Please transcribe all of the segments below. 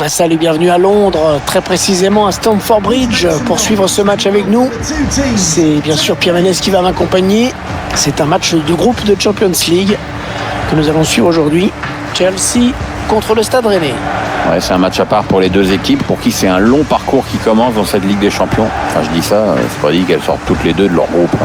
Salut, bienvenue à Londres, très précisément à Stamford Bridge pour suivre ce match avec nous. C'est bien sûr Pierre Ménès qui va m'accompagner. C'est un match de groupe de Champions League que nous allons suivre aujourd'hui. Chelsea contre le Stade Rennais. Ouais, c'est un match à part pour les deux équipes pour qui c'est un long parcours qui commence dans cette Ligue des Champions. Enfin, je dis ça, c'est pas dit qu'elles sortent toutes les deux de leur groupe.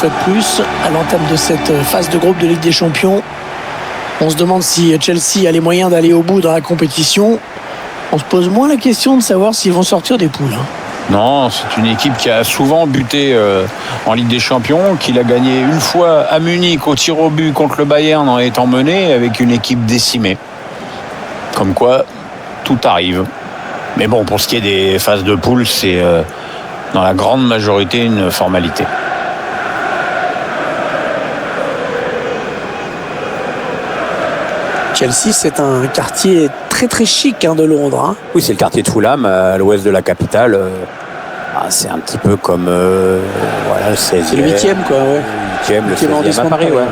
De plus, à l'entame de cette phase de groupe de Ligue des Champions, on se demande si Chelsea a les moyens d'aller au bout dans la compétition. On se pose moins la question de savoir s'ils vont sortir des poules. Non, c'est une équipe qui a souvent buté en Ligue des Champions, qu'il a gagné une fois à Munich au tir au but contre le Bayern en étant mené avec une équipe décimée. Comme quoi, tout arrive. Mais bon, pour ce qui est des phases de poules, c'est dans la grande majorité une formalité. Chelsea, c'est un quartier très très chic de Londres. Oui, c'est le quartier de Fulham, à l'ouest de la capitale. C'est un petit peu comme voilà, le 16e. C'est le 8e, quoi, ouais. Le 16e à Paris, ouais.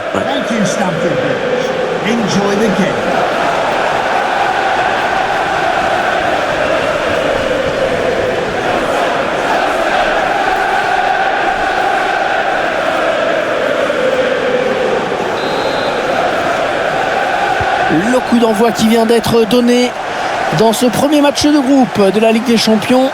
Le coup d'envoi qui vient d'être donné dans ce premier match de groupe de la Ligue des Champions.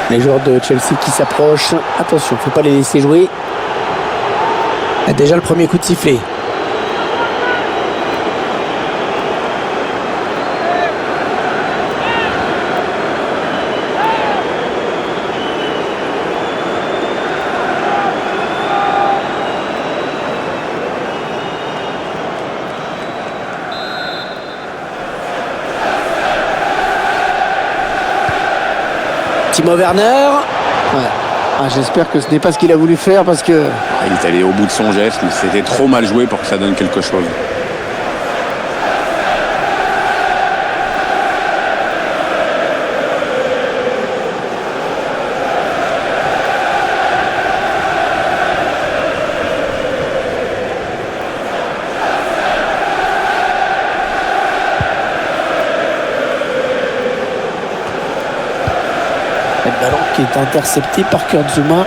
Les joueurs de Chelsea qui s'approchent. Attention, il ne faut pas les laisser jouer. Il y a déjà le premier coup de sifflet. Timo Werner. Ouais. J'espère que ce n'est pas ce qu'il a voulu faire parce que... Il est allé au bout de son geste, mais c'était trop mal joué pour que ça donne quelque chose. Le ballon qui est intercepté par Kurt Zouma.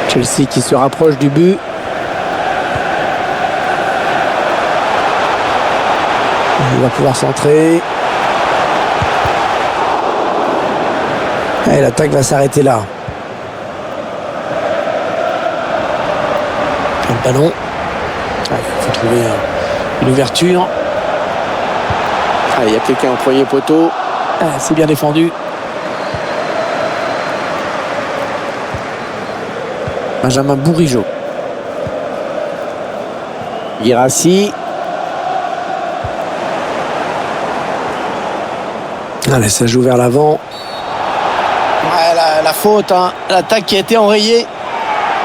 Chelsea qui se rapproche du but. Il va pouvoir centrer. Et l'attaque va s'arrêter là. Le ballon. Il faut trouver une ouverture. Il y a quelqu'un au premier poteau. C'est bien défendu. Benjamin Bourigeaud. Guirassy. Allez, ça joue vers l'avant. La faute, hein. L'attaque qui a été enrayée.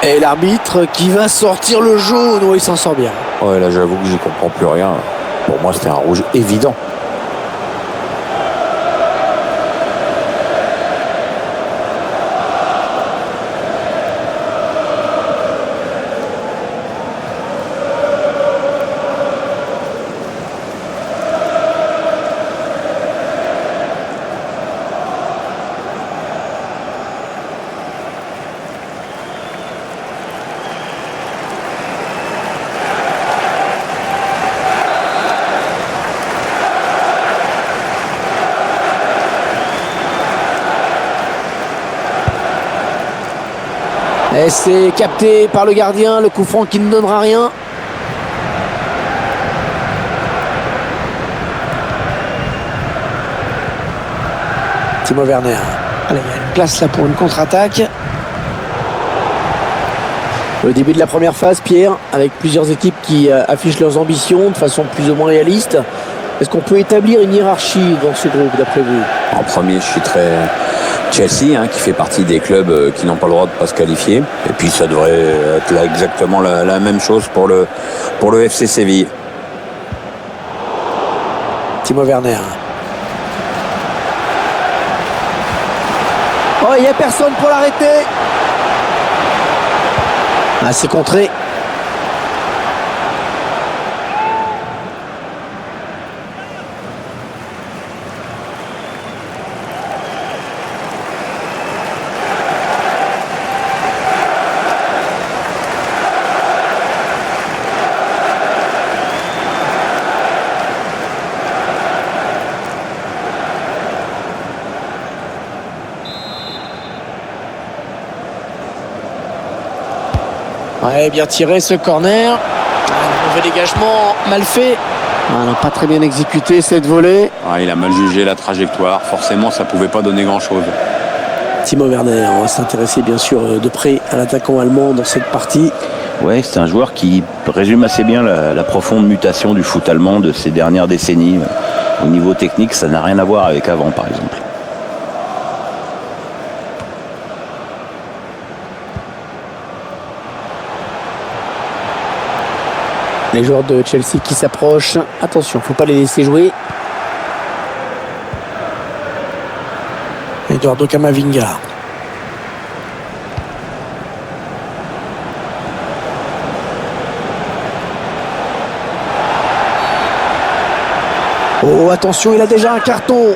Et l'arbitre qui va sortir le jaune. Oui, il s'en sort bien. Ouais, là, j'avoue que j'y comprends plus rien. Pour moi, c'était un rouge évident. Et c'est capté par le gardien, le coup franc qui ne donnera rien. Timo Werner. Allez, il y a une place là pour une contre-attaque. Le début de la première phase, Pierre, avec plusieurs équipes qui affichent leurs ambitions de façon plus ou moins réaliste. Est-ce qu'on peut établir une hiérarchie dans ce groupe d'après vous? En premier, je suis très Chelsea, qui fait partie des clubs qui n'ont pas le droit de ne pas se qualifier. Et puis ça devrait être là exactement la même chose pour le FC Séville. Timo Werner. Oh, il n'y a personne pour l'arrêter. C'est contré. Ouais, bien tiré ce corner. Mauvais dégagement, mal fait. Non, pas très bien exécuté cette volée. Il a mal jugé la trajectoire. Forcément, ça ne pouvait pas donner grand-chose. Timo Werner, on va s'intéresser bien sûr de près à l'attaquant allemand dans cette partie. Ouais, c'est un joueur qui résume assez bien la profonde mutation du foot allemand de ces dernières décennies. Au niveau technique, ça n'a rien à voir avec avant, par exemple. Les joueurs de Chelsea qui s'approchent. Attention, il ne faut pas les laisser jouer. Eduardo Camavinga. Oh, attention, il a déjà un carton.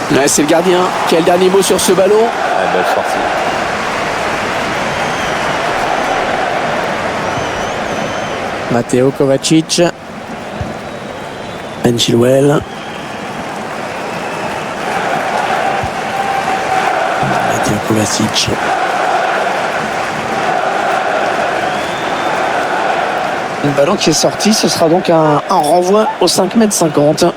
Ouais, c'est le gardien qui a le dernier mot sur ce ballon. Belle sortie. Matteo Kovacic. Ben Chilwell. Matteo Kovacic. Le ballon qui est sorti, ce sera donc un renvoi au 5,50 m.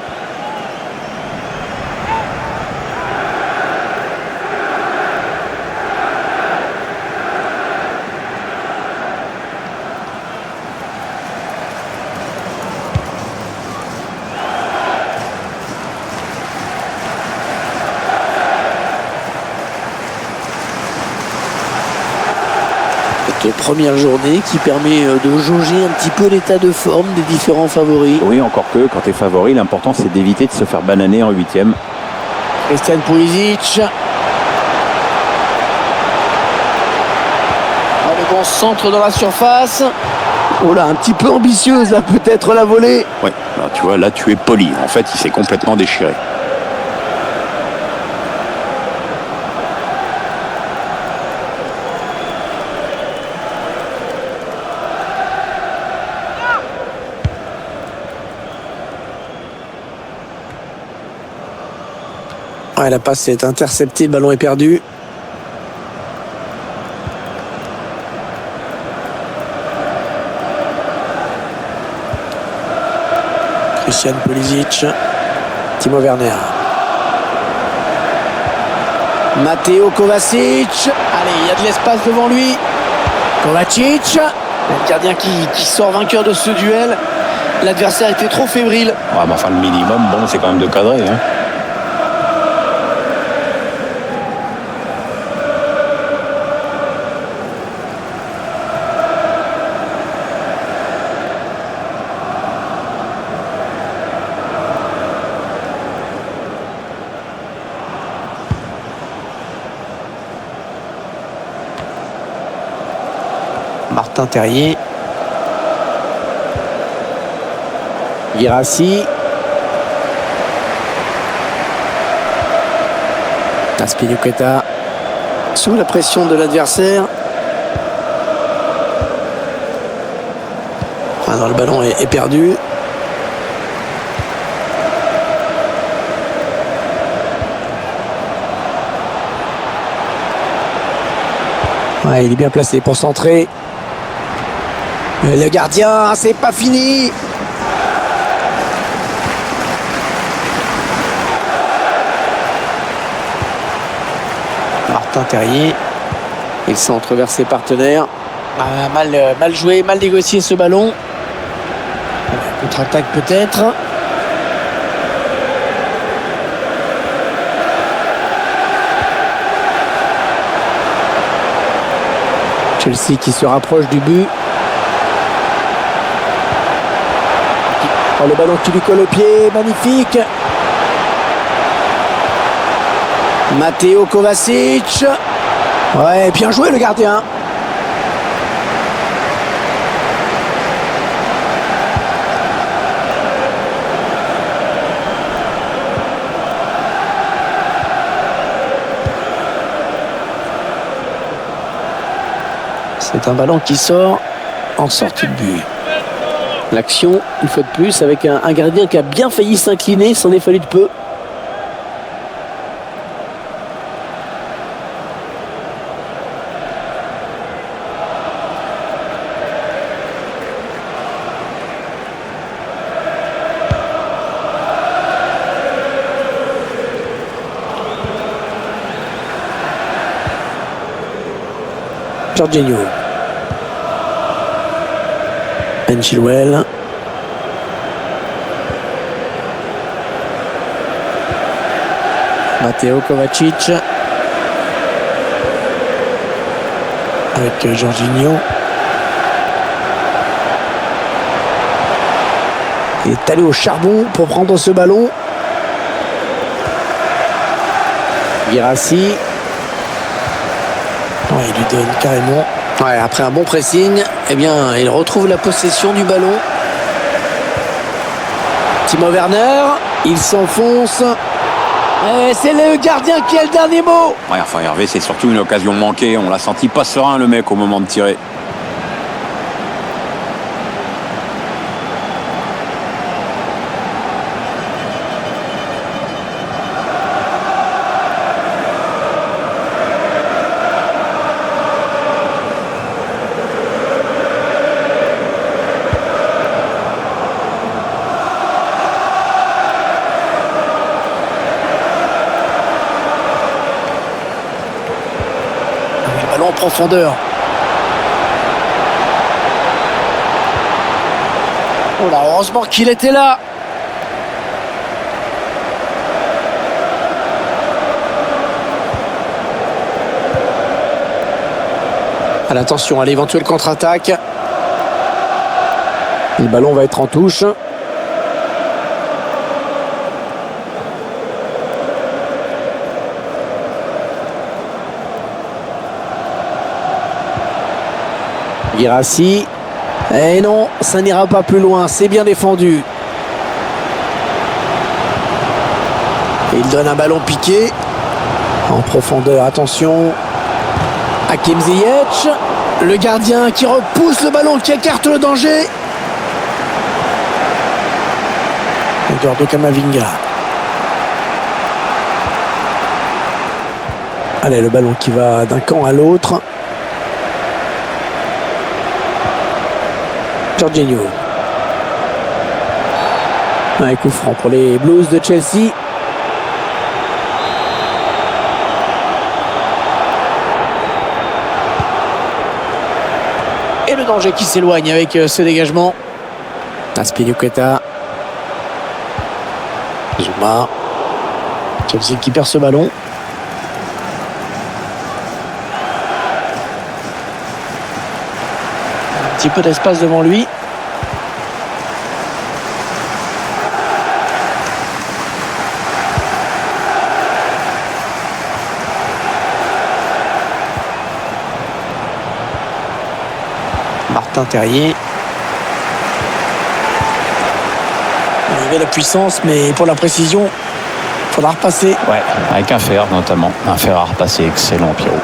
Première journée qui permet de jauger un petit peu l'état de forme des différents favoris. Oui, encore que quand tu es favori, l'important c'est d'éviter de se faire bananer en 8e. Christian Pulisic. Le bon centre dans la surface. Oh là, un petit peu ambitieuse là, peut-être la volée. Ouais, alors, tu vois, là tu es poli. En fait, il s'est complètement déchiré. Ouais, la passe est interceptée, le ballon est perdu. Christian Pulisic, Timo Werner. Matteo Kovacic. Allez, il y a de l'espace devant lui. Kovacic. Le gardien qui sort vainqueur de ce duel. L'adversaire était trop fébrile. Ouais, mais enfin, le minimum, bon, c'est quand même de cadrer. Hein. Martin Terrier. Guirassy. Azpilicueta. Sous la pression de l'adversaire. Alors le ballon est perdu. Ouais, il est bien placé pour centrer. Le gardien, c'est pas fini. Martin Terrier. Il centre vers ses partenaires. Mal joué, mal négocié ce ballon. Contre-attaque peut-être. Chelsea qui se rapproche du but. Oh, le ballon qui lui colle au pied, magnifique. Matteo Kovacic. Ouais, bien joué le gardien. C'est un ballon qui sort en sortie de but. L'action, une fois de plus, avec un gardien qui a bien failli s'incliner, s'en est fallu de peu. Jorginho. Ben Chilwell. Matteo Kovacic. Avec Jorginho. Il est allé au charbon pour prendre ce ballon. Guirassy. Ouais, il lui donne carrément. Ouais, après un bon pressing, eh bien, il retrouve la possession du ballon. Timo Werner, il s'enfonce. C'est le gardien qui a le dernier mot. Ouais, enfin Hervé, c'est surtout une occasion manquée. On l'a senti pas serein le mec au moment de tirer. En profondeur. Oh là, heureusement qu'il était là. Attention à l'éventuelle contre-attaque. Le ballon va être en touche. Guirassy. Et non, ça n'ira pas plus loin, c'est bien défendu. Et il donne un ballon piqué. En profondeur, attention. Hakim Ziyech. Le gardien qui repousse le ballon, qui écarte le danger. Eduardo Camavinga. Allez, le ballon qui va d'un camp à l'autre. Jorginho. Un coup franc pour les Blues de Chelsea. Et le danger qui s'éloigne avec ce dégagement. Azpilicueta. Zouma. Chelsea qui perd ce ballon. Un petit peu d'espace devant lui. Martin Terrier. Il avait la puissance, mais pour la précision, il faudra repasser. Ouais, avec un fer notamment. Un fer à repasser, excellent Pierrot.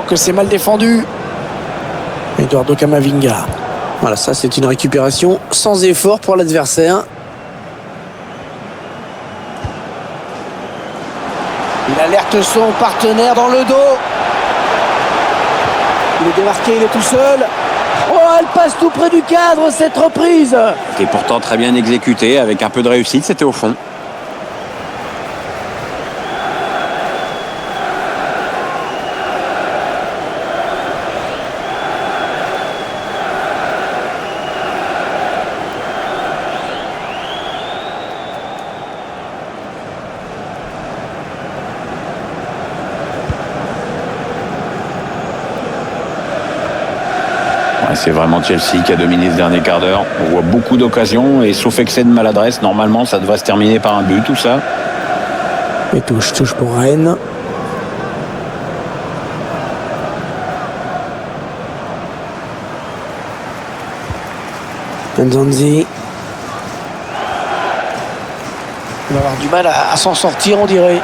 Que c'est mal défendu. Eduardo Camavinga. Voilà, ça c'est une récupération sans effort pour l'adversaire. Il alerte son partenaire dans le dos. Il est démarqué, il est tout seul. Oh, elle passe tout près du cadre cette reprise. Et pourtant très bien exécuté, avec un peu de réussite, c'était au fond. C'est vraiment Chelsea qui a dominé ce dernier quart d'heure. On voit beaucoup d'occasions et sauf excès de maladresse, normalement ça devrait se terminer par un but, tout ça. Et touche pour Rennes. Nzonzi. Il va avoir du mal à s'en sortir, on dirait.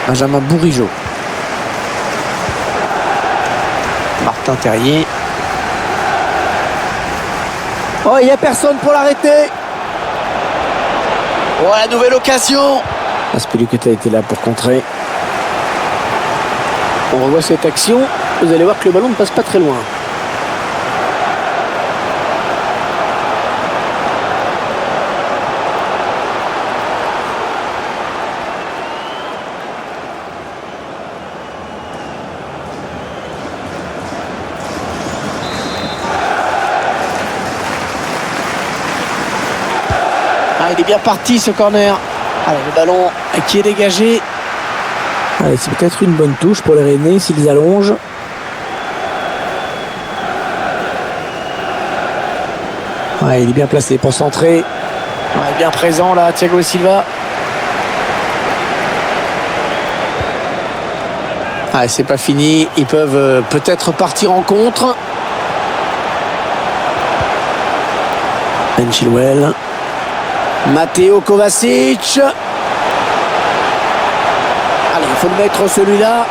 Benjamin Bourigeaud. Martin Terrier. Oh, il n'y a personne pour l'arrêter. Oh, la nouvelle occasion. Azpilicueta était là pour contrer. On revoit cette action. Vous allez voir que le ballon ne passe pas très loin. Il est bien parti ce corner. Allez, le ballon qui est dégagé. Allez, c'est peut-être une bonne touche pour les Rennais s'ils allongent. Ouais, il est bien placé pour centrer. Ouais, bien présent là, Thiago Silva. Allez, c'est pas fini. Ils peuvent peut-être partir en contre. Ben Chilwell. Matteo Kovacic. Allez, il faut le mettre celui-là.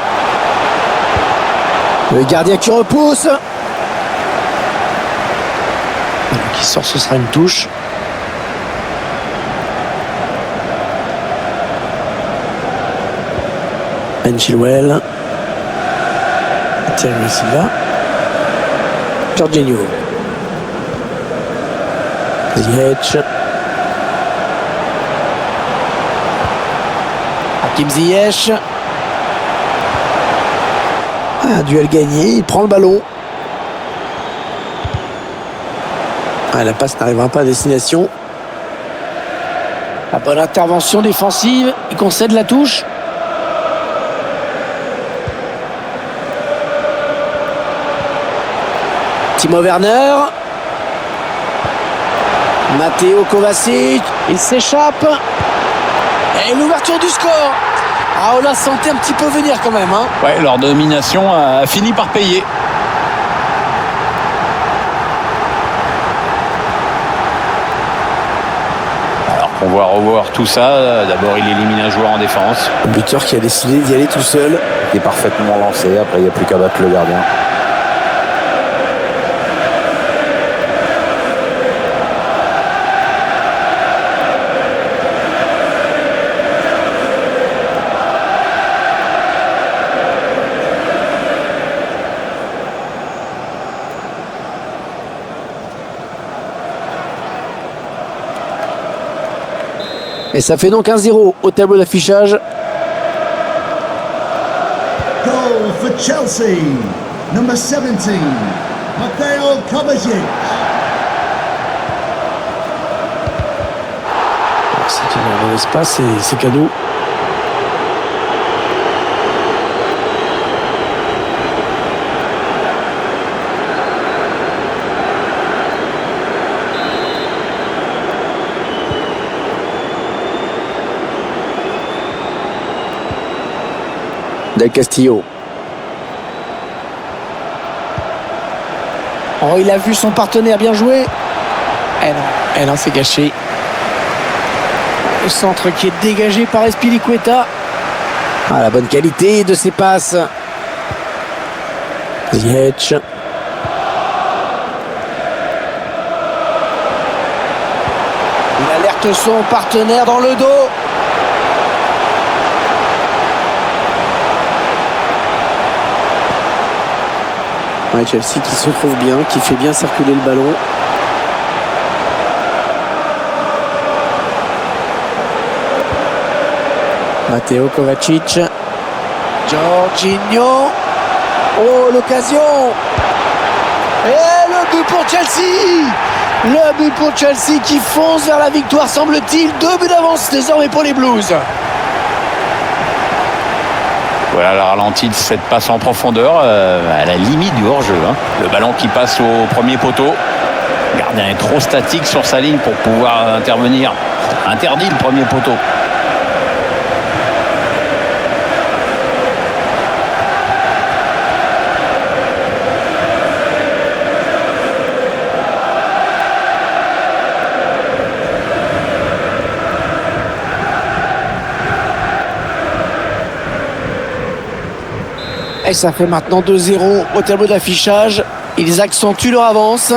Le gardien qui repousse. Qui sort, ce sera une touche. Ben Chilwell. Thiago Silva. Jorginho. Ziyech. Hakim Ziyech. Un duel gagné, il prend le ballon. La passe n'arrivera pas à destination. La bonne intervention défensive, il concède la touche. Timo Werner. Matteo Kovacic. Il s'échappe. Et l'ouverture du score. Ah, on l'a senti un petit peu venir quand même. Hein. Ouais, leur domination a fini par payer. Alors qu'on va revoir tout ça, d'abord il élimine un joueur en défense. Le buteur qui a décidé d'y aller tout seul. Il est parfaitement lancé. Après, il n'y a plus qu'à battre le gardien. Et ça fait donc 1-0 au tableau d'affichage. Goal for Chelsea, number 17, Matteo Kovacic. C'est une mauvaise passe et c'est cadeau. Del Castillo. Oh, il a vu son partenaire bien jouer. Eh non, c'est gâché. Le centre qui est dégagé par Azpilicueta. Ah, la bonne qualité de ses passes. Ziyech. Il alerte son partenaire dans le dos. Ouais, Chelsea qui se trouve bien, qui fait bien circuler le ballon. Matteo Kovacic. Jorginho. Oh, l'occasion. Et le but pour Chelsea. Le but pour Chelsea qui fonce vers la victoire, semble-t-il. 2 buts d'avance désormais pour les Blues. Voilà la ralentie de cette passe en profondeur à la limite du hors-jeu. Hein. Le ballon qui passe au premier poteau. Le gardien est trop statique sur sa ligne pour pouvoir intervenir. Interdit le premier poteau. Et ça fait maintenant 2-0 au tableau d'affichage. Ils accentuent leur avance.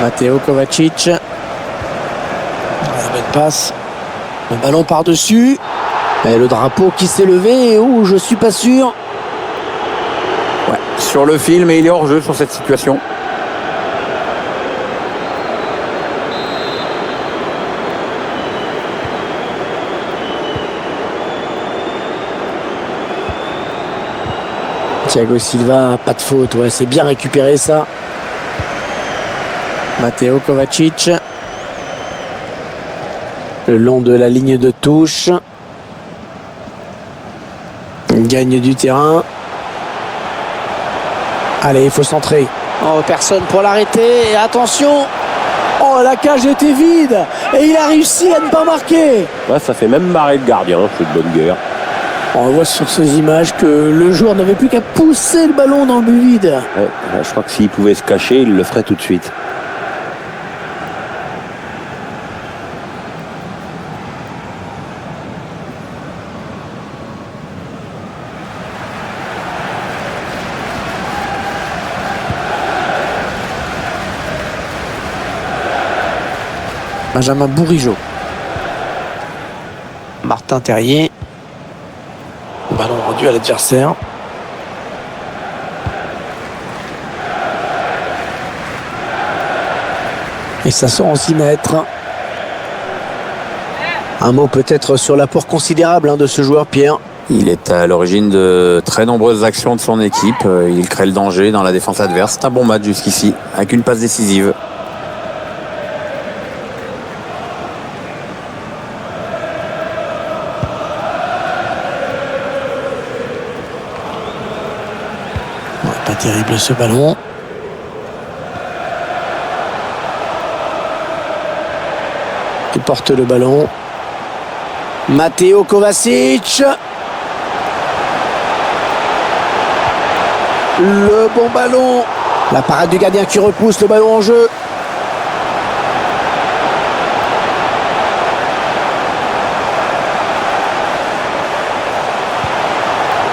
Matteo Kovacic. La bonne passe. Le ballon par-dessus. Et le drapeau qui s'est levé. Oh, je suis pas sûr. Ouais, sur le fil, mais il est hors jeu sur cette situation. Thiago Silva, pas de faute, ouais, c'est bien récupéré ça. Matteo Kovacic. Le long de la ligne de touche. Il gagne du terrain. Allez, il faut centrer. Oh, personne pour l'arrêter. Et attention. Oh, la cage était vide. Et il a réussi à ne pas marquer. Ouais, ça fait même marrer le gardien, c'est de bonne guerre. On voit sur ces images que le joueur n'avait plus qu'à pousser le ballon dans le but vide. Ouais, je crois que s'il pouvait se cacher, il le ferait tout de suite. Benjamin Bourigeaud. Martin Terrier. Ballon rendu à l'adversaire. Et ça sort en 6 mètres. Un mot peut-être sur l'apport considérable de ce joueur, Pierre. Il est à l'origine de très nombreuses actions de son équipe. Il crée le danger dans la défense adverse. C'est un bon match jusqu'ici, avec une passe décisive. Pas terrible ce ballon. Il porte le ballon. Mateo Kovacic. Le bon ballon. La parade du gardien qui repousse le ballon en jeu.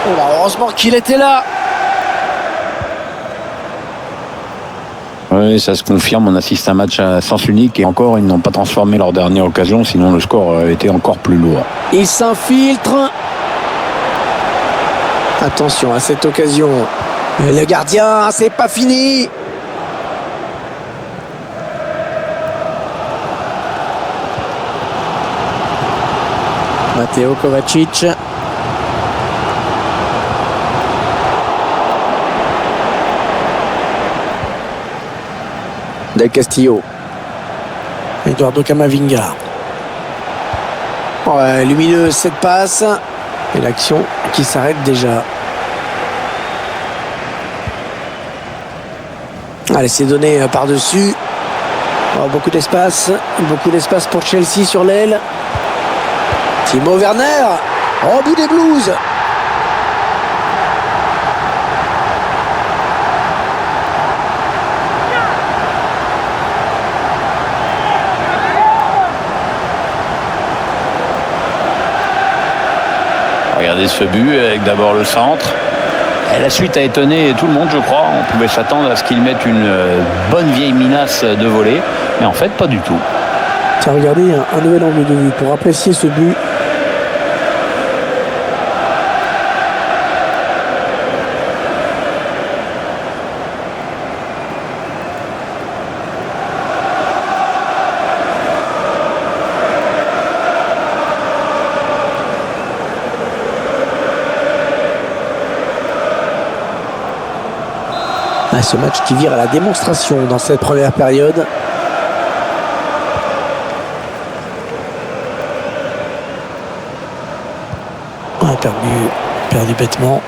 Oh là, heureusement qu'il était là. Oui, ça se confirme. On assiste à un match à sens unique et encore, ils n'ont pas transformé leur dernière occasion, sinon le score aurait été encore plus lourd. Il s'infiltre. Attention à cette occasion. Le gardien, c'est pas fini. Mateo Kovacic. Del Castillo. Eduardo Camavinga. Ouais, lumineuse cette passe. Et l'action qui s'arrête déjà. Allez, c'est donné par-dessus. Oh, beaucoup d'espace pour Chelsea sur l'aile. Timo Werner, au bout des Blues. Regardez ce but avec d'abord le centre. Et la suite a étonné tout le monde, je crois. On pouvait s'attendre à ce qu'ils mettent une bonne vieille minace de volée. Mais en fait, pas du tout. Tiens, regardez, un nouvel angle de vue pour apprécier ce but. Ce match qui vire à la démonstration dans cette première période. On a perdu bêtement.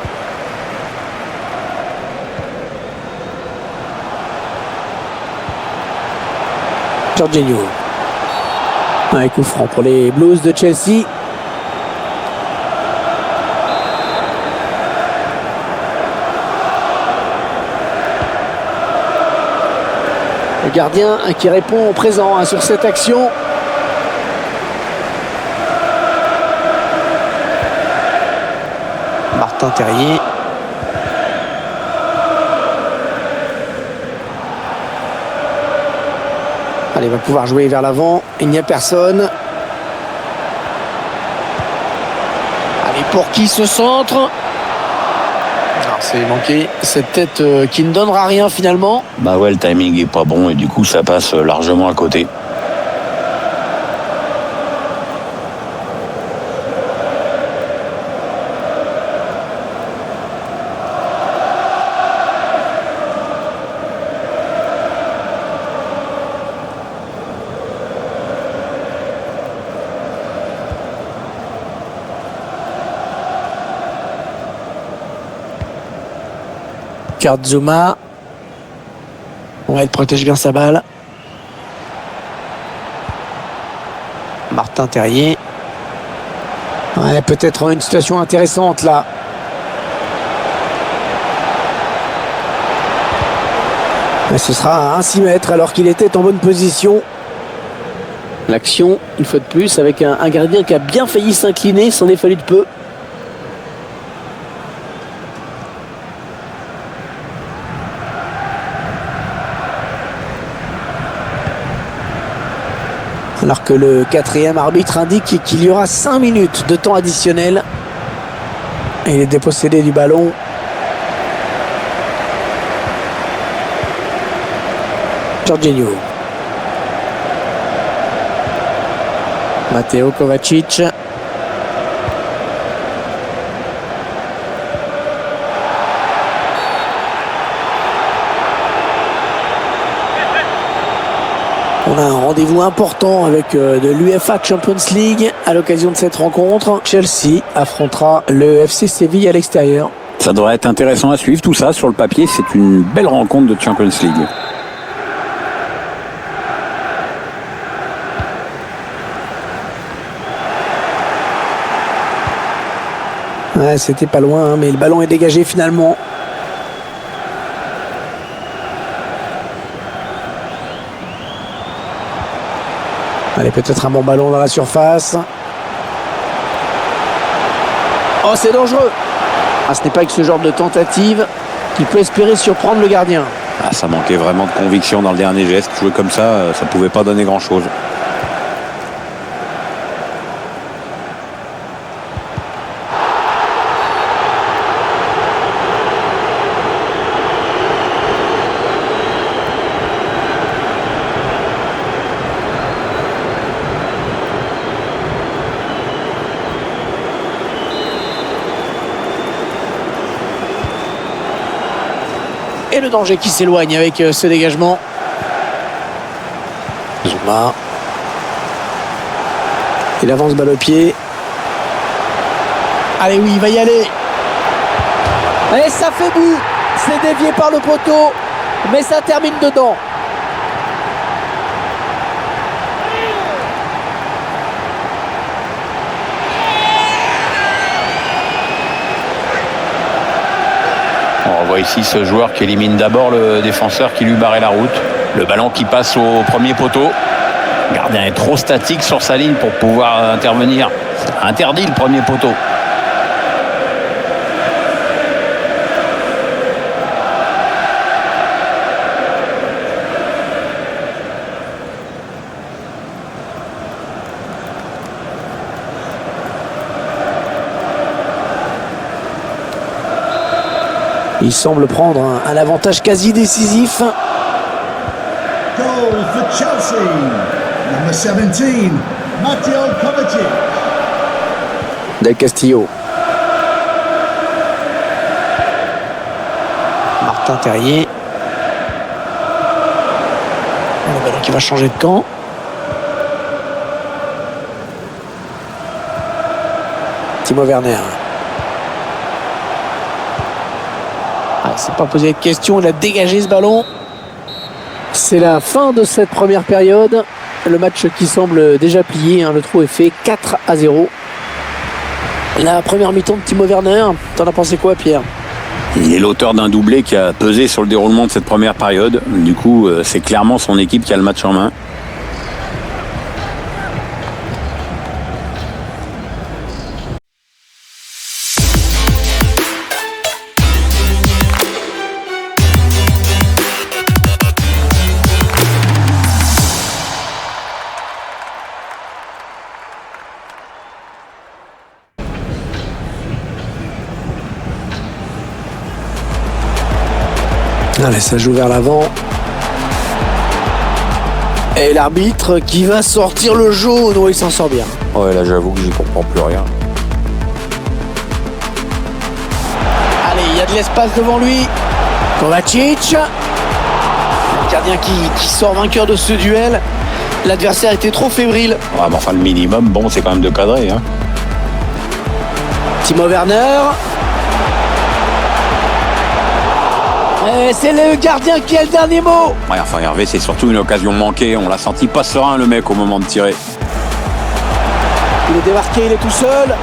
Jorginho. Un coup franc pour les Blues de Chelsea. Le gardien qui répond au présent sur cette action. Martin Terrier. Allez, il va pouvoir jouer vers l'avant. Il n'y a personne. Allez, pour qui ce centre? C'est manqué. Cette tête qui ne donnera rien finalement. Bah ouais, le timing est pas bon et du coup ça passe largement à côté. Zuma. Ouais, il protège bien sa balle. Martin Terrier. Ouais, peut-être une situation intéressante là. Et ce sera à 6 mètres alors qu'il était en bonne position. L'action, une fois de plus, avec un gardien qui a bien failli s'incliner, s'en est fallu de peu. Alors que le quatrième arbitre indique qu'il y aura 5 minutes de temps additionnel. Et il est dépossédé du ballon. Jorginho. Mateo Kovacic. On a un rendez-vous important avec de l'UEFA Champions League à l'occasion de cette rencontre. Chelsea affrontera le FC Séville à l'extérieur. Ça devrait être intéressant à suivre tout ça sur le papier. C'est une belle rencontre de Champions League. Ouais, c'était pas loin, hein, mais le ballon est dégagé finalement. Allez, peut-être un bon ballon dans la surface. Oh, c'est dangereux. Ah, ce n'est pas avec ce genre de tentative qu'il peut espérer surprendre le gardien. Ah, ça manquait vraiment de conviction dans le dernier geste. Jouer comme ça ne pouvait pas donner grand-chose. Et le danger qui s'éloigne avec ce dégagement. Zouma. Il avance balle au pied. Allez, oui, il va y aller. Et ça fait but. C'est dévié par le poteau. Mais ça termine dedans. On voit ici ce joueur qui élimine d'abord le défenseur qui lui barrait la route. Le ballon qui passe au premier poteau. Le gardien est trop statique sur sa ligne pour pouvoir intervenir. Interdit le premier poteau. Il semble prendre un avantage quasi décisif. Goal for Chelsea. Number 17, Matteo Kovacic. Del Castillo. Martin Terrier. Le ballon qui va changer de camp. Timo Werner. Ah, c'est pas posé de question, il a dégagé ce ballon. C'est la fin de cette première période. Le match qui semble déjà plié, hein. Le trou est fait 4-0. La première mi-temps de Timo Werner, t'en as pensé quoi, Pierre? Il est l'auteur d'un doublé qui a pesé sur le déroulement de cette première période. Du coup, c'est clairement son équipe qui a le match en main. Allez, ça joue vers l'avant. Et l'arbitre qui va sortir le jaune. Oh, il s'en sort bien. Ouais, là j'avoue que j'y comprends plus rien. Allez, il y a de l'espace devant lui. Kovacic. Le gardien qui sort vainqueur de ce duel. L'adversaire était trop fébrile. Ouais, mais enfin, le minimum, bon, c'est quand même de cadrer. Hein. Timo Werner. Et c'est le gardien qui a le dernier mot. Ouais, enfin, Hervé, c'est surtout une occasion manquée. On l'a senti pas serein, le mec, au moment de tirer. Il est débarqué, il est tout seul.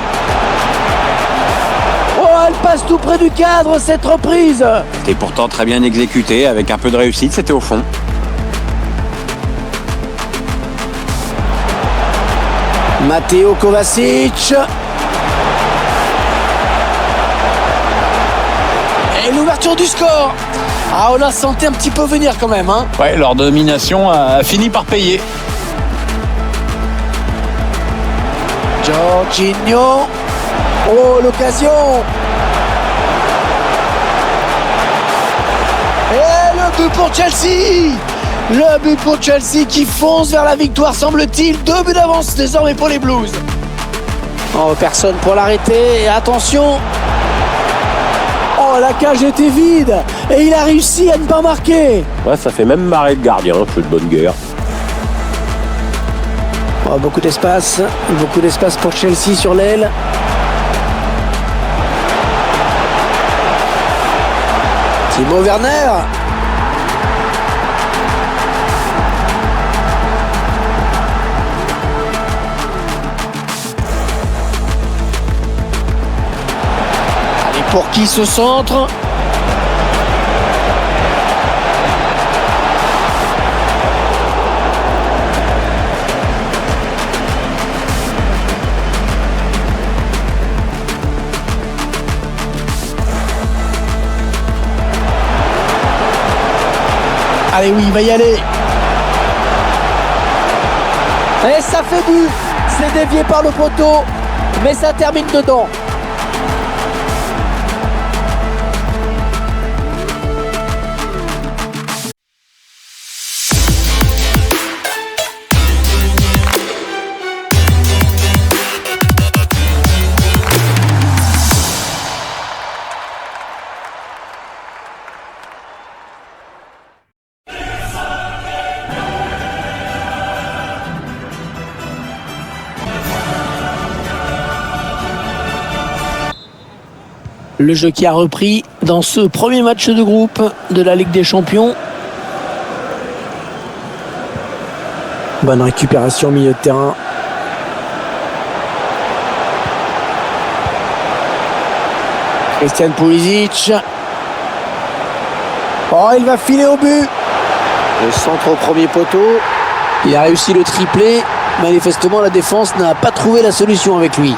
Oh, elle passe tout près du cadre, cette reprise. C'était pourtant très bien exécuté. Avec un peu de réussite, c'était au fond. Matteo Kovacic. Et l'ouverture du score. Ah, on l'a senti un petit peu venir quand même, hein. Ouais, leur domination a fini par payer. Jorginho. Oh, l'occasion. Et le but pour Chelsea. Le but pour Chelsea qui fonce vers la victoire, semble-t-il. 2 buts d'avance désormais pour les Blues. Oh, personne pour l'arrêter. Et attention. Oh, la cage était vide. Et il a réussi à ne pas marquer. Ouais, ça fait même marrer le gardien, c'est de bonne guerre. Oh, beaucoup d'espace pour Chelsea sur l'aile. Timo Werner. Allez, pour qui ce centre? Allez, oui, il va y aller. Et ça fait but. C'est dévié par le poteau, mais ça termine dedans. Le jeu qui a repris dans ce premier match de groupe de la Ligue des Champions. Bonne récupération au milieu de terrain. Christian Pulisic. Oh, il va filer au but. Le centre au premier poteau. Il a réussi le triplé. Manifestement, la défense n'a pas trouvé la solution avec lui.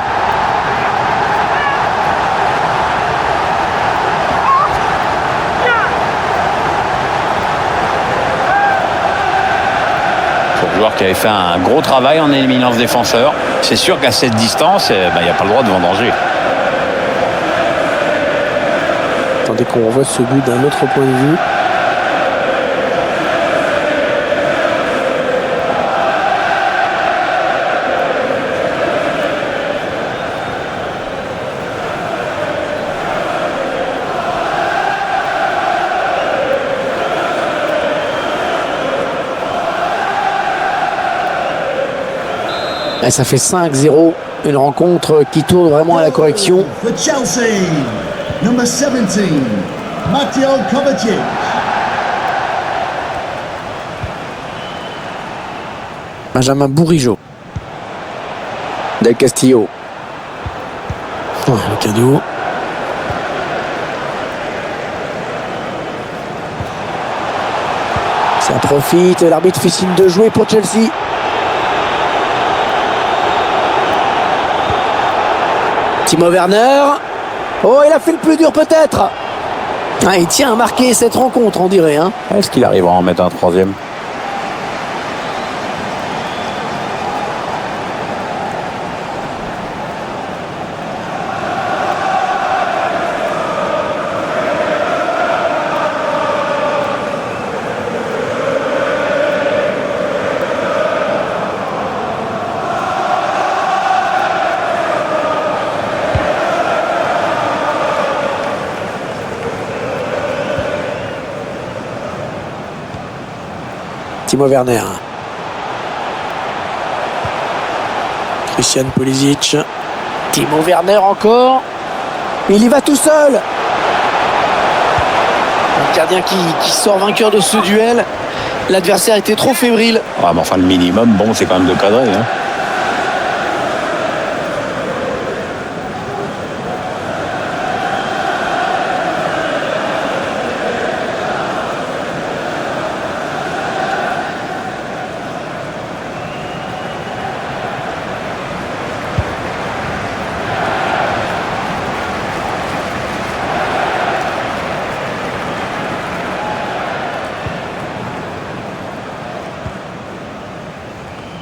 Joueur qui avait fait un gros travail en éliminant ce défenseur. C'est sûr qu'à cette distance, il n'y a pas le droit de vendanger. Attendez qu'on revoie ce but d'un autre point de vue. Et ça fait 5-0, une rencontre qui tourne vraiment à la correction. For Chelsea, number 17, Matteo Kovacic. Benjamin Bourigeaud. Del Castillo. Oh, le cadeau. Ça profite, l'arbitre fait signe de jouer pour Chelsea. Timo Werner. Oh, il a fait le plus dur peut-être. Ah, il tient à marquer cette rencontre, on dirait. Hein. Est-ce qu'il arrivera à en mettre un troisième? Timo Werner. Christian Pulisic. Timo Werner encore. Il y va tout seul. Le gardien qui sort vainqueur de ce duel. L'adversaire était trop fébrile. Ouais, mais enfin, le minimum, bon, c'est quand même de cadrer. Hein.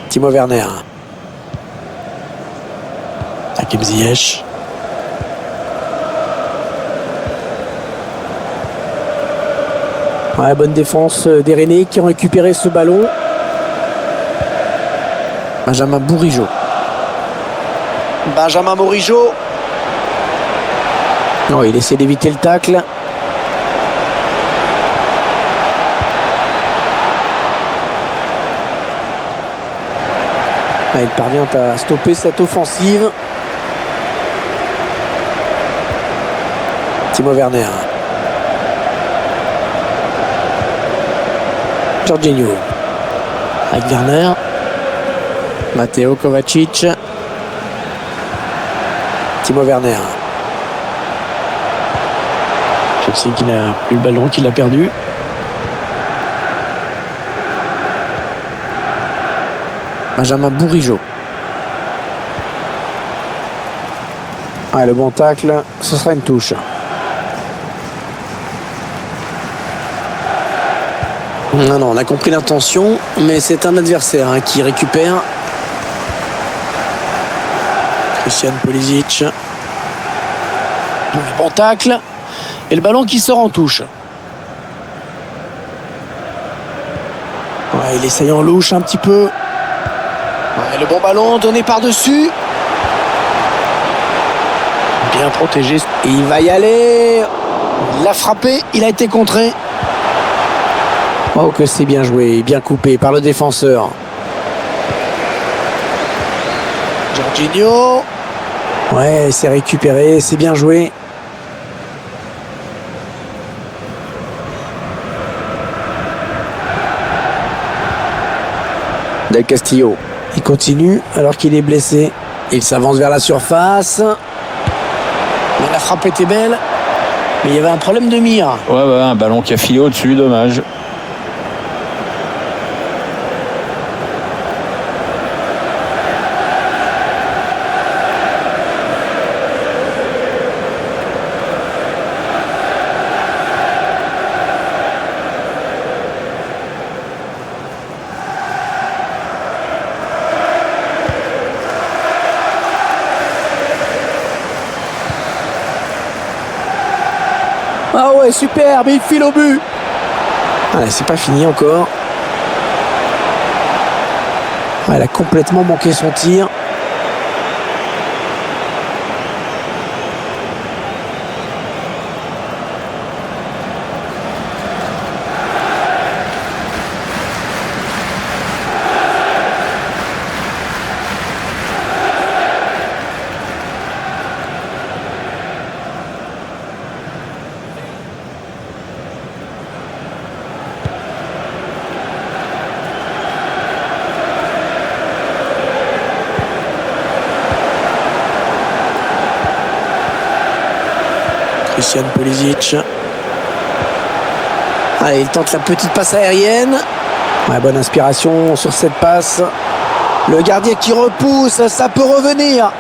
Timo Werner. Hakim Ziyech. Ouais, bonne défense des Rennais qui ont récupéré ce ballon. Benjamin Bourigeaud. Benjamin Bourigeaud. Non, il essaie d'éviter le tacle. Il parvient à stopper cette offensive. Timo Werner. Jorginho. Avec Werner. Matteo Kovacic. Timo Werner. Chelsea qui n'a plus le ballon, qui l'a perdu. Benjamin Bourigeaud. Ah, le bon tacle, ce sera une touche. Non, on a compris l'intention, mais c'est un adversaire qui récupère. Christian Pulisic. Bon tacle. Et le ballon qui sort en touche. Ouais, il essaye en louche un petit peu. Ouais, le bon ballon donné par-dessus. Bien protégé. Et il va y aller. Il l'a frappé. Il a été contré. Oh, que c'est bien joué. Bien coupé par le défenseur. Jorginho. Ouais, c'est récupéré. C'est bien joué. Del Castillo. Il continue alors qu'il est blessé. Il s'avance vers la surface. Mais la frappe était belle. Mais il y avait un problème de mire. Ouais, un ballon qui a filé au-dessus, dommage. Ah ouais, superbe, il file au but. Ah, c'est pas fini encore. Ah, elle a complètement manqué son tir. Christian Pulisic. Allez, il tente la petite passe aérienne. Ouais, bonne inspiration sur cette passe. Le gardien qui repousse, ça peut revenir.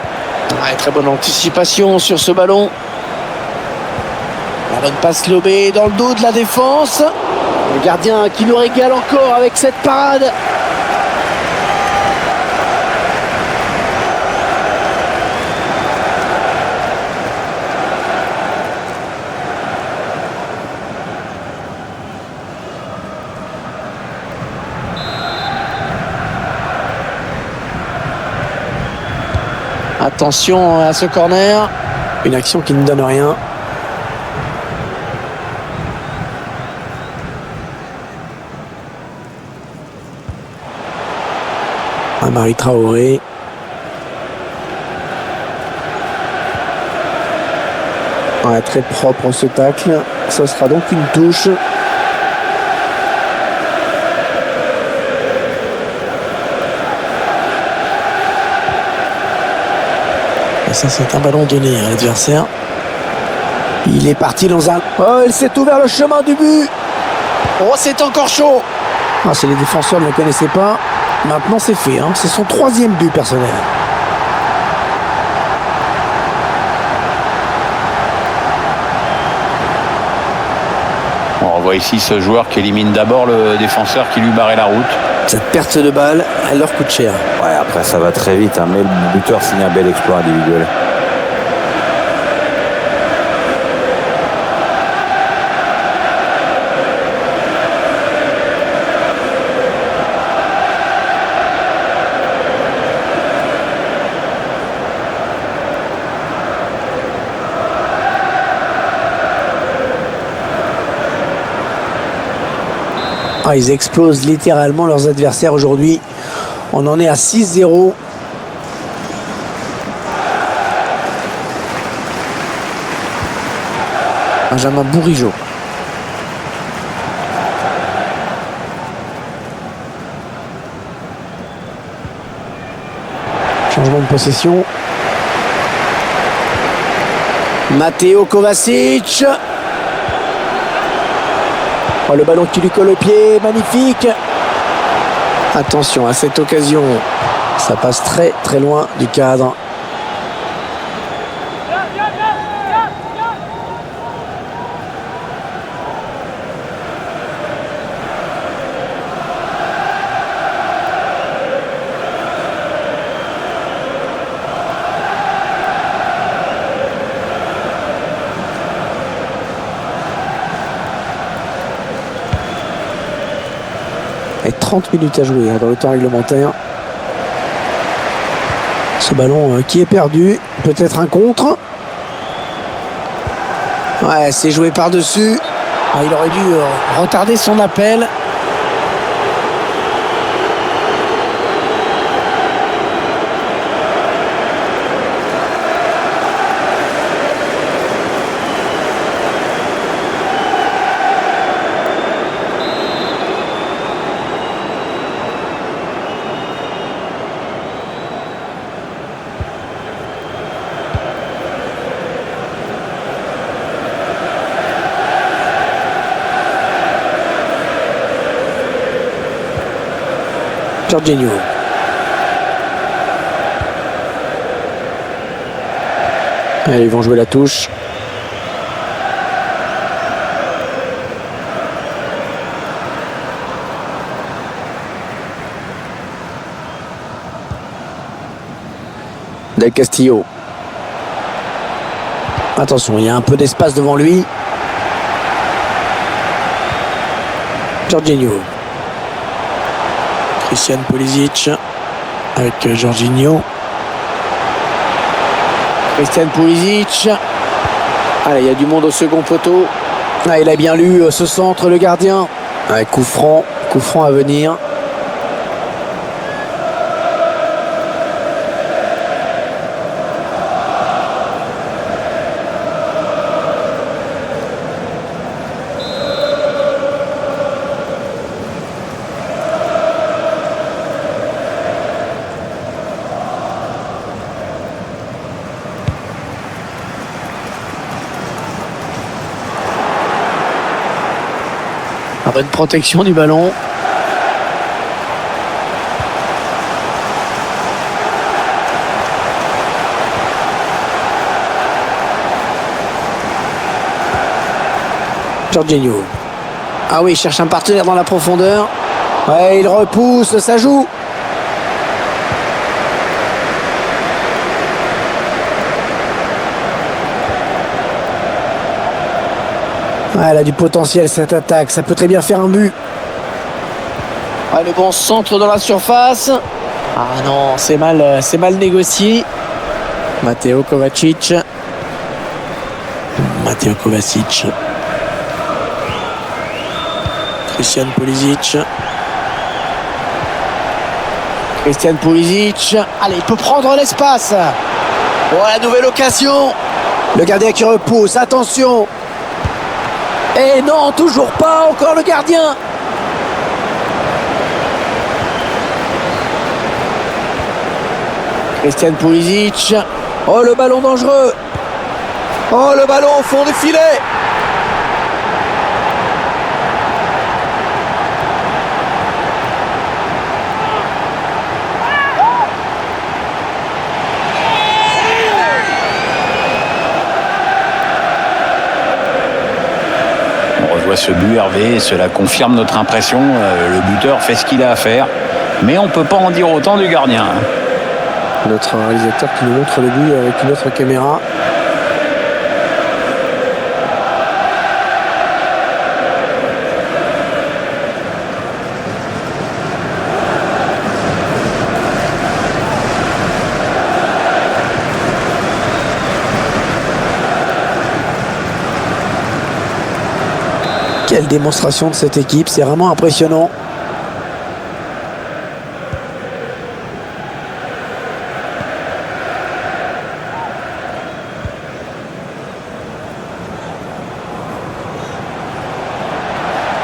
Ouais, très bonne anticipation sur ce ballon. La bonne passe lobée dans le dos de la défense. Le gardien qui nous régale encore avec cette parade. Attention à ce corner. Une action qui ne donne rien. Amari Traoré. Ouais, très propre ce tacle. Ce sera donc une touche. Et ça, c'est un ballon donné à l'adversaire. Il est parti dans un... Oh, il s'est ouvert le chemin du but. Oh, c'est encore chaud. Ah, c'est les défenseurs ne le connaissaient pas. Maintenant, c'est fait. C'est son 3e but personnel. On revoit ici ce joueur qui élimine d'abord le défenseur qui lui barrait la route. Cette perte de balle, elle leur coûte cher. Ouais, après ça va très vite, mais le buteur signe un bel exploit individuel. Ah, ils explosent littéralement leurs adversaires aujourd'hui. On en est à 6-0. Benjamin Bourigeaud. Changement de possession. Matteo Kovacic. Oh, le ballon qui lui colle au pied, magnifique. Attention à cette occasion, ça passe très très loin du cadre. Et 30 minutes à jouer dans le temps réglementaire. Ce ballon qui est perdu. Peut-être un contre. Ouais, c'est joué par-dessus. Ah, il aurait dû retarder son appel. Jorginho. Allez, ils vont jouer la touche. Del Castillo. Attention, il y a un peu d'espace devant lui. Jorginho. Christian Pulisic avec Jorginho. Christian Pulisic. Allez, il y a du monde au second poteau. Ah, il a bien lu ce centre, le gardien. Ouais, coup franc à venir. Bonne protection du ballon. Jorginho. Ah oui, il cherche un partenaire dans la profondeur. Ouais, il repousse, ça joue. Ouais, elle a du potentiel cette attaque, ça peut très bien faire un but. Ouais, le bon centre dans la surface. Ah non, c'est mal négocié. Matteo Kovacic. Matteo Kovacic. Christian Pulisic. Christian Pulisic. Allez, il peut prendre l'espace. Oh, la nouvelle occasion. Le gardien qui repousse, attention. Et non, toujours pas, encore le gardien. Christian Pulisic. Oh, le ballon dangereux. Oh, le ballon au fond du filet. Ce but, Hervé, cela confirme notre impression. Le buteur fait ce qu'il a à faire, mais on ne peut pas en dire autant du gardien. Notre réalisateur qui nous montre le but avec une autre caméra. Quelle démonstration de cette équipe, c'est vraiment impressionnant.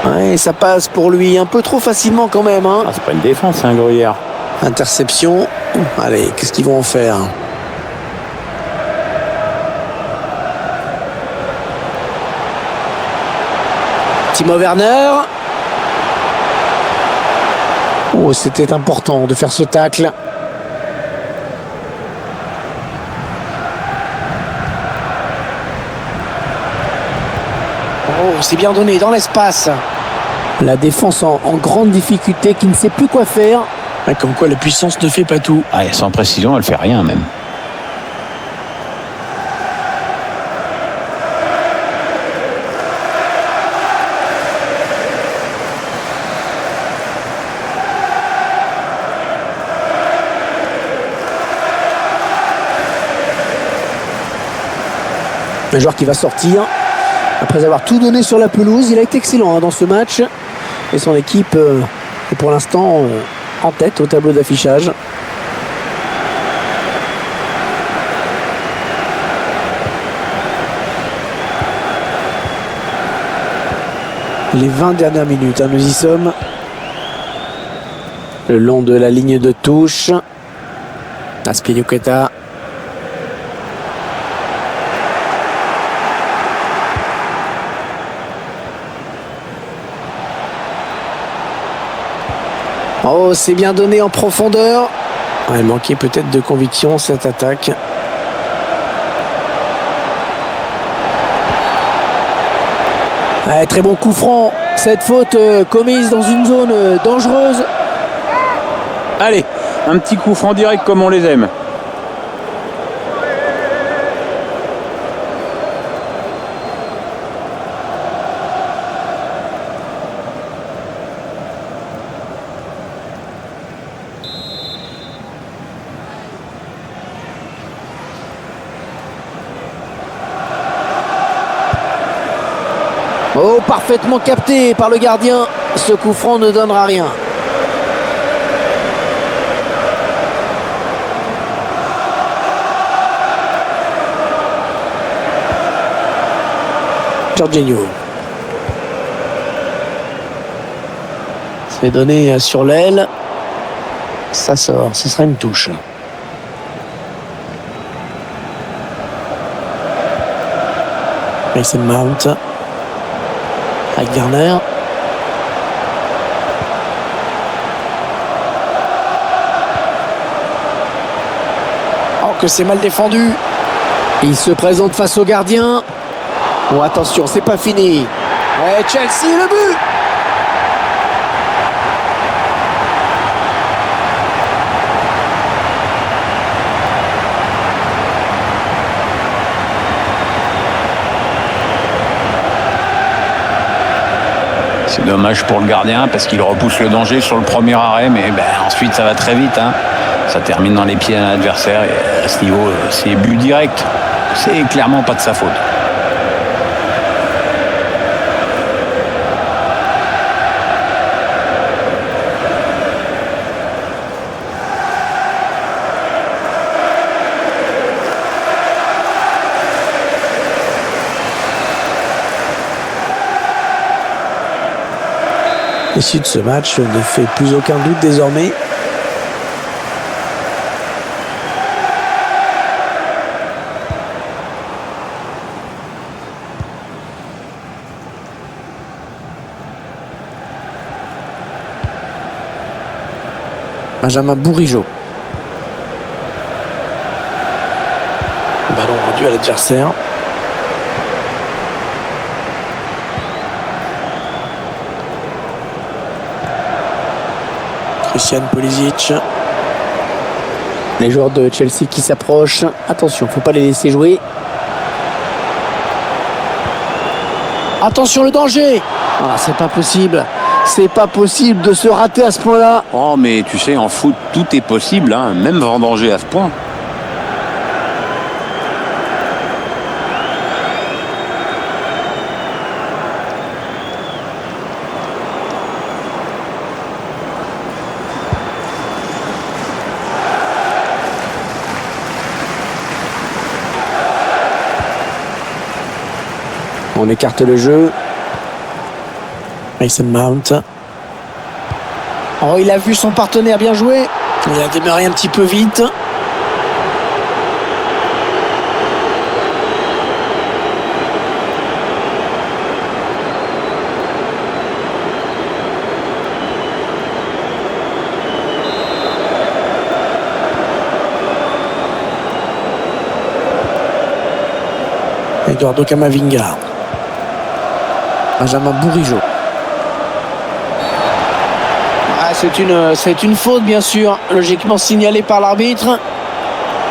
Ouais, ça passe pour lui un peu trop facilement quand même. Hein. Ah, c'est pas une défense, hein, Gruyère. Interception. Allez, qu'est-ce qu'ils vont en faire? Timo Werner. Oh, c'était important de faire ce tacle. Oh, c'est bien donné dans l'espace. La défense en grande difficulté, qui ne sait plus quoi faire. Comme quoi la puissance ne fait pas tout. Ah, et sans précision, elle fait rien même. Un joueur qui va sortir après avoir tout donné sur la pelouse. Il a été excellent dans ce match et son équipe est pour l'instant en tête au tableau d'affichage. Les 20 dernières minutes, nous y sommes. Le long de la ligne de touche. Azpilicueta. Oh, c'est bien donné en profondeur. Il manquait peut-être de conviction cette attaque. Très bon coup franc. Cette faute commise dans une zone dangereuse. Allez, un petit coup franc direct comme on les aime. Oh, parfaitement capté par le gardien. Ce coup franc ne donnera rien. Jorginho. C'est donné sur l'aile. Ça sort, ce sera une touche. Mason Mount. Avec Garner. Oh, que c'est mal défendu. Il se présente face au gardien. Oh, attention, c'est pas fini. Ouais, Chelsea, le but. C'est dommage pour le gardien parce qu'il repousse le danger sur le premier arrêt, mais ensuite ça va très vite. Ça termine dans les pieds d'un adversaire et à ce niveau, c'est but direct. C'est clairement pas de sa faute. L'issue de ce match ne fait plus aucun doute désormais. Benjamin Bourigeaud. Ballon rendu à l'adversaire. Christian Pulisic. Les joueurs de Chelsea qui s'approchent. Attention, faut pas les laisser jouer. Attention, le danger. Ah, c'est pas possible. C'est pas possible de se rater à ce point-là. Oh, mais tu sais, en foot, tout est possible, même vendanger à ce point. On écarte le jeu. Mason Mount. Oh, il a vu son partenaire, bien joué. Il a démarré un petit peu vite. Eduardo Camavinga. Benjamin Bourigeaud. C'est une faute, bien sûr, logiquement signalée par l'arbitre.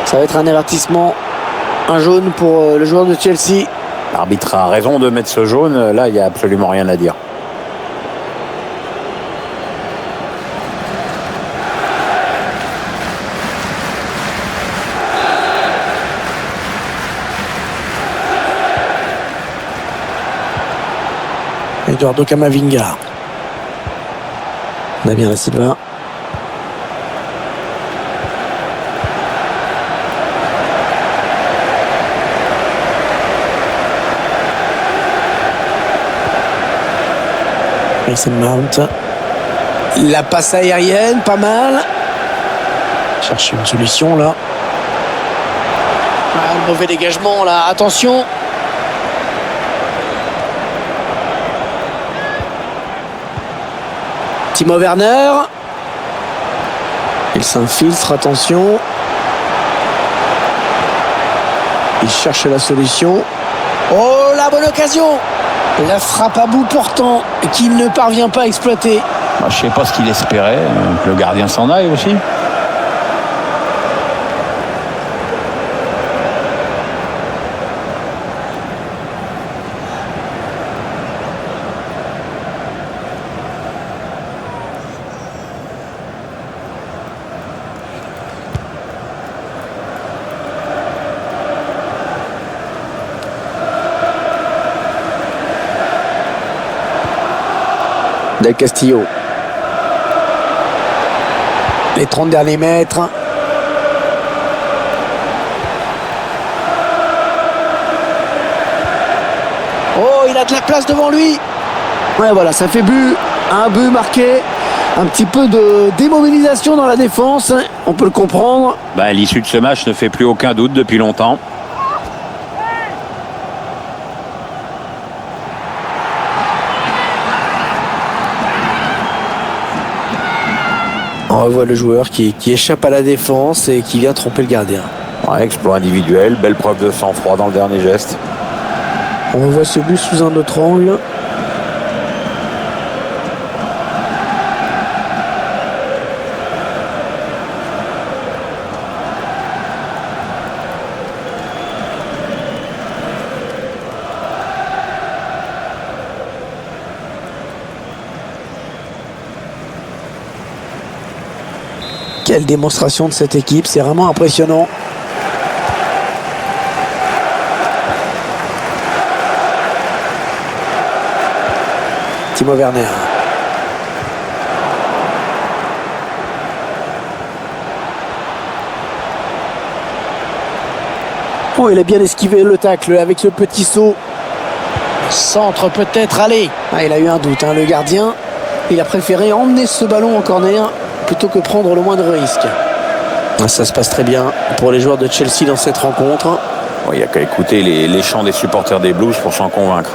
Ça va être un avertissement, un jaune pour le joueur de Chelsea. L'arbitre a raison de mettre ce jaune. Là, il n'y a absolument rien à dire. Eduardo Camavinga. Damien Da Silva. Mason Mount. La passe aérienne, pas mal. Chercher une solution là. Ah, le mauvais dégagement là, attention. Timo Werner. Il s'infiltre, attention. Il cherche la solution. Oh, la bonne occasion. La frappe à bout portant qu'il ne parvient pas à exploiter. Je ne sais pas ce qu'il espérait, que le gardien s'en aille aussi. Del Castillo. Les 30 derniers mètres. Oh, il a de la place devant lui. Ouais, voilà, ça fait but. Un but marqué. Un petit peu de démobilisation dans la défense. On peut le comprendre. L'issue de ce match ne fait plus aucun doute depuis longtemps. On revoit le joueur qui échappe à la défense et qui vient tromper le gardien. Ouais, exploit individuel, belle preuve de sang-froid dans le dernier geste. On revoit ce but sous un autre angle. Quelle démonstration de cette équipe, c'est vraiment impressionnant. Timo Werner. Oh, il a bien esquivé le tacle avec le petit saut. Centre peut-être, allez. Ah, il a eu un doute, le gardien. Il a préféré emmener ce ballon en corner plutôt que prendre le moindre risque. Ça se passe très bien pour les joueurs de Chelsea dans cette rencontre. Il n'y a qu'à écouter les chants des supporters des Blues pour s'en convaincre.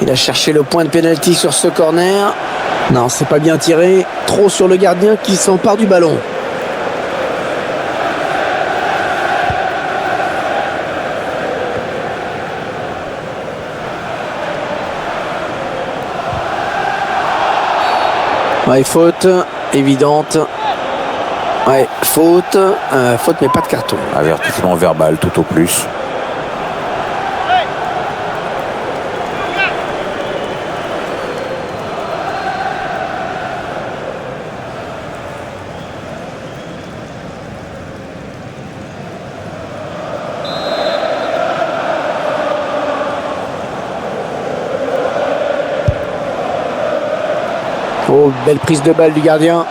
Il a cherché le point de pénalty sur ce corner. Non, c'est pas bien tiré. Trop sur le gardien qui s'empare du ballon. Ouais, faute évidente. Ouais, faute. Faute mais pas de carton. Avertissement verbal tout au plus. Oh, belle prise de balle du gardien.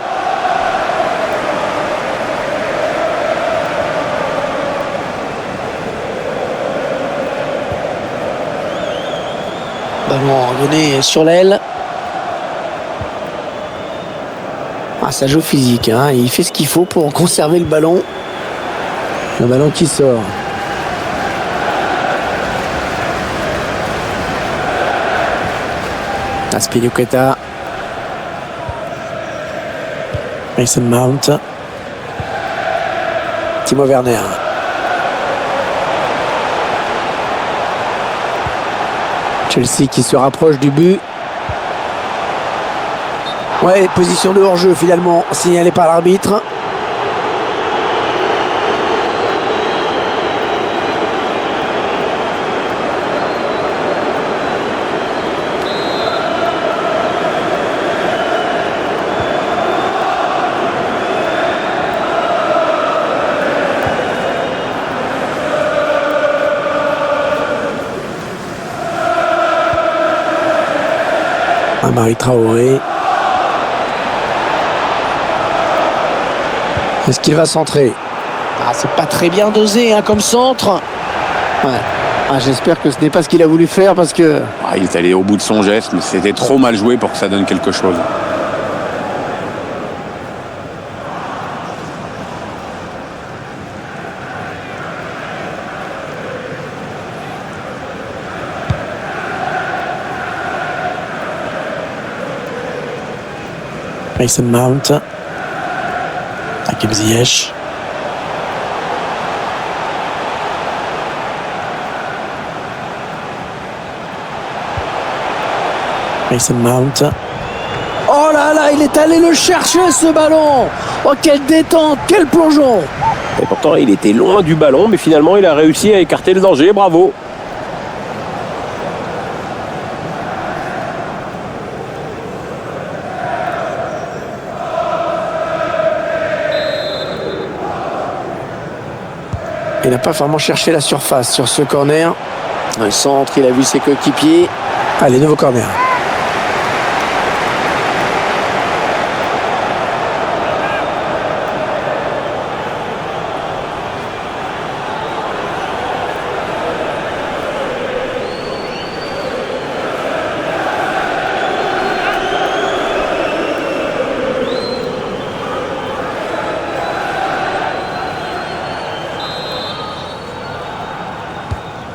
Ballon donné sur l'aile. Ah, ça joue physique, hein. Il fait ce qu'il faut pour conserver le ballon. Le ballon qui sort. Azpilicueta. Mason Mount. Timo Werner. Chelsea qui se rapproche du but. Ouais, position de hors-jeu finalement signalée par l'arbitre. Amari Traoré. Est-ce qu'il va centrer? Ah, c'est pas très bien dosé hein, comme centre. Ouais. Ah, j'espère que ce n'est pas ce qu'il a voulu faire parce que... Ah, il est allé au bout de son geste, mais c'était trop mal joué pour que ça donne quelque chose. Mason Mount. Hakim Ziyech. Mason Mount. Oh là là, il est allé le chercher ce ballon. Oh, quelle détente, quel plongeon. Et pourtant, il était loin du ballon, mais finalement, il a réussi à écarter le danger. Bravo. Il n'a pas vraiment cherché la surface sur ce corner. Un centre, il a vu ses coéquipiers. Allez, nouveau corner.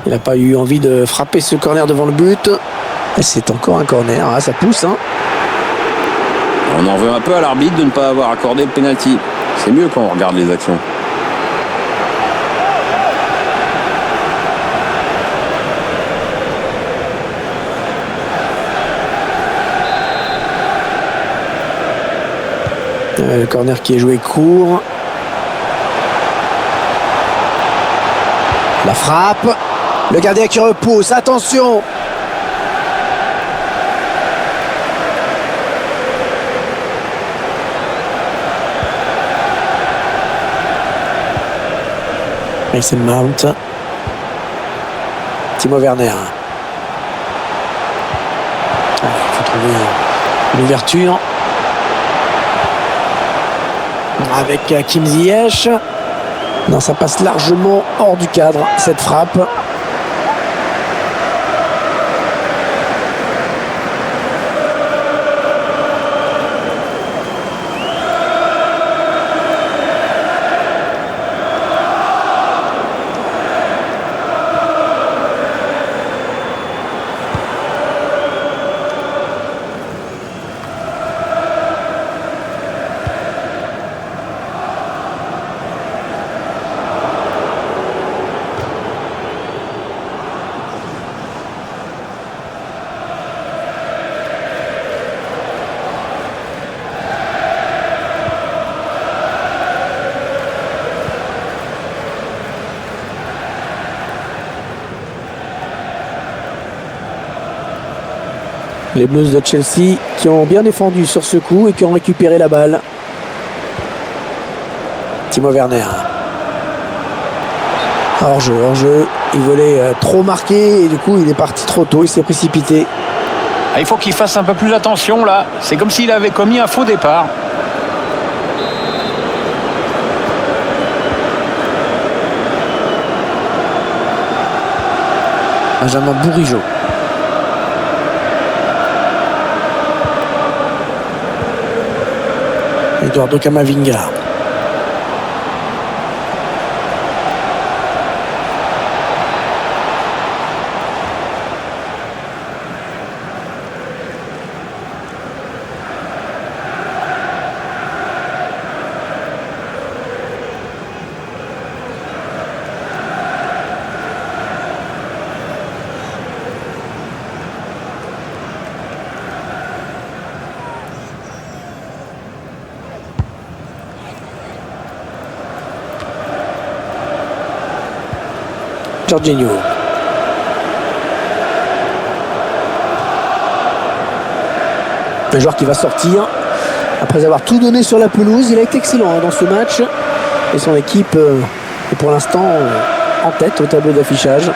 Il n'a pas eu envie de frapper ce corner devant le but. Et c'est encore un corner, hein, ça pousse. Hein. On en veut un peu à l'arbitre de ne pas avoir accordé le pénalty. C'est mieux quand on regarde les actions. Le corner qui est joué court. La frappe. Le gardien qui repousse. Attention. Mason Mount. Timo Werner. Il faut trouver une ouverture. Avec Hakim Ziyech. Non, ça passe largement hors du cadre, cette frappe. Les Blues de Chelsea qui ont bien défendu sur ce coup et qui ont récupéré la balle. Timo Werner. Hors-jeu. Il voulait trop marquer et du coup il est parti trop tôt, il s'est précipité. Ah, il faut qu'il fasse un peu plus attention là. C'est comme s'il avait commis un faux départ. Benjamin Bourigeaud. Eduardo Camavinga. Jorginho. Un joueur qui va sortir après avoir tout donné sur la pelouse. Il a été excellent dans ce match et son équipe est pour l'instant en tête au tableau d'affichage.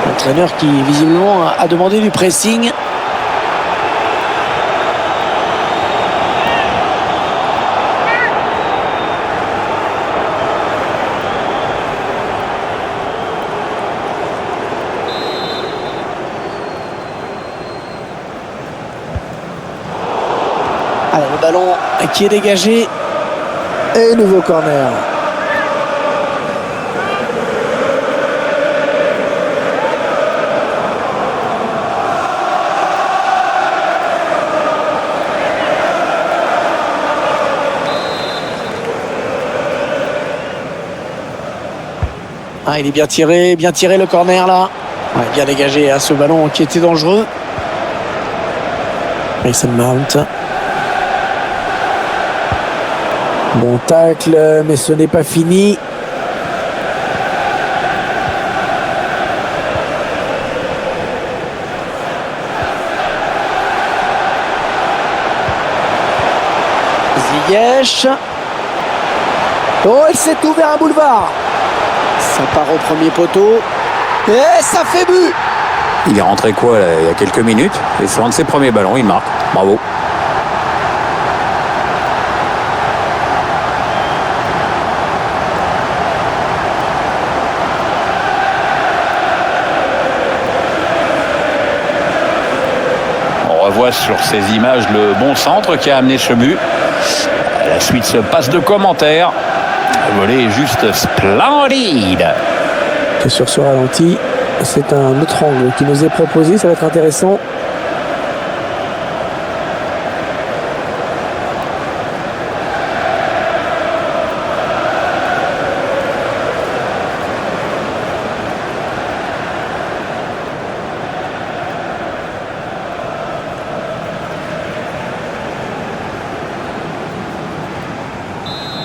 L'entraîneur qui visiblement a demandé du pressing. Allez, le ballon qui est dégagé. Et nouveau corner. Ah, il est bien tiré le corner là. Ouais, bien dégagé à ce ballon qui était dangereux. Mason Mount. Bon tacle, mais ce n'est pas fini. Ziyech. Oh, il s'est ouvert un boulevard. Ça part au premier poteau. Et ça fait but. Il est rentré quoi là, il y a quelques minutes. Et sur un de ses premiers ballons, il marque. Bravo. On revoit sur ces images le bon centre qui a amené ce but. À la suite, ce passe de commentaire. Le volet est juste splendide. Et sur ce ralenti, c'est un autre angle qui nous est proposé. Ça va être intéressant.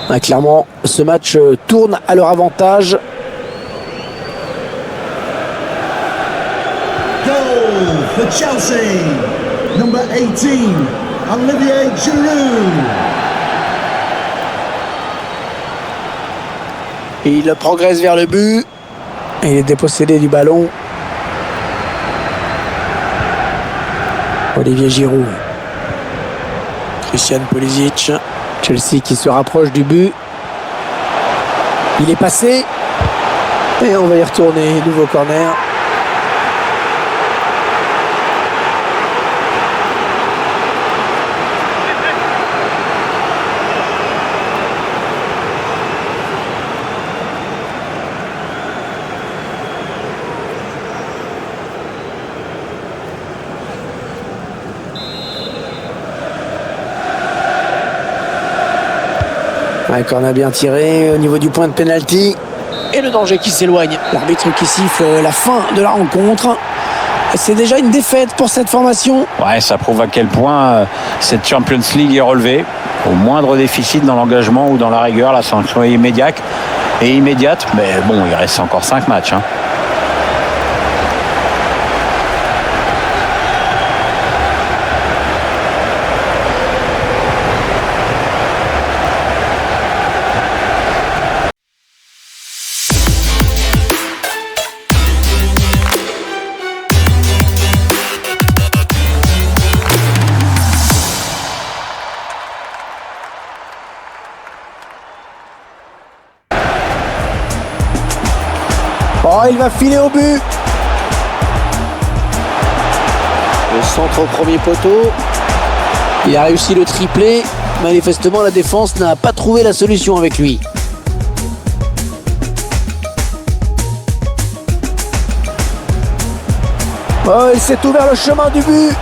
Ah, clairement, ce match tourne à leur avantage. Goal for Chelsea. Number 18, Olivier Giroud. Et il progresse vers le but. Et il est dépossédé du ballon. Olivier Giroud. Christian Pulisic. Chelsea qui se rapproche du but. Il est passé. Et on va y retourner. Nouveau corner. Ouais, corner bien tiré au niveau du point de pénalty. Et le danger qui s'éloigne. L'arbitre qui siffle la fin de la rencontre. C'est déjà une défaite pour cette formation. Ouais, ça prouve à quel point cette Champions League est relevée. Au moindre déficit dans l'engagement ou dans la rigueur, la sanction est immédiate. Mais bon, il reste encore 5 matchs. Oh, il va filer au but. Le centre au premier poteau. Il a réussi le triplé. Manifestement, la défense n'a pas trouvé la solution avec lui. Oh, il s'est ouvert le chemin du but.